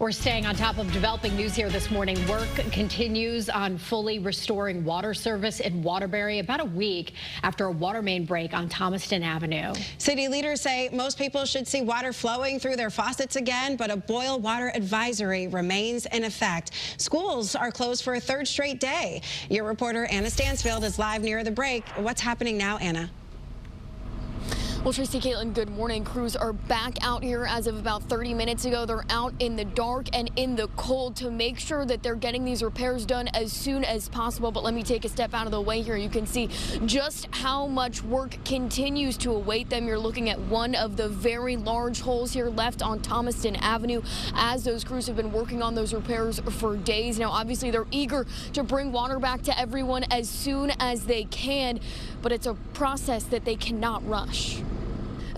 We're staying on top of developing news here this morning. Work continues on fully restoring water service in Waterbury about a week after a water main break on Thomaston Avenue. City leaders say most people should see water flowing through their faucets again, but a boil water advisory remains in effect. Schools are closed for a third straight day. Your reporter Anna Stansfield is live near the break. What's happening now, Anna? Well, Tracy, Caitlin, good morning. Crews are back out here as of about 30 minutes ago. They're out in the dark and in the cold to make sure that they're getting these repairs done as soon as possible. But let me take a step out of the way here. You can see just how much work continues to await them. You're looking at one of the very large holes here left on Thomaston Avenue as those crews have been working on those repairs for days. Now, obviously, they're eager to bring water back to everyone as soon as they can, but it's a process that they cannot rush.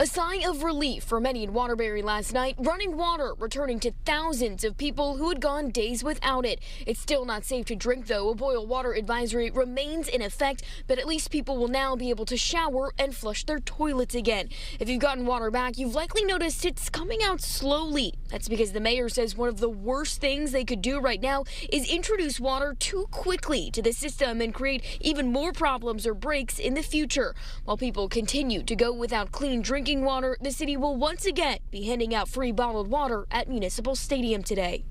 A sigh of relief for many in Waterbury last night. Running water returning to thousands of people who had gone days without it. It's still not safe to drink, though. A boil water advisory remains in effect, but at least people will now be able to shower and flush their toilets again. If you've gotten water back, you've likely noticed it's coming out slowly. That's because the mayor says one of the worst things they could do right now is introduce water too quickly to the system and create even more problems or breaks in the future. While people continue to go without clean drinking water, the city will once again be handing out free bottled water at Municipal Stadium today.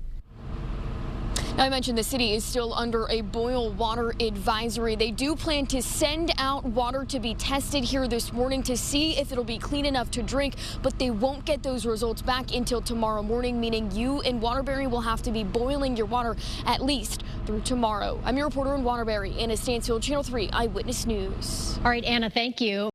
Now, I mentioned the city is still under a boil water advisory. They do plan to send out water to be tested here this morning to see if it'll be clean enough to drink, but they won't get those results back until tomorrow morning, meaning you in Waterbury will have to be boiling your water at least through tomorrow. I'm your reporter in Waterbury, Anna Stansfield, Channel 3 Eyewitness News. All right, Anna, thank you.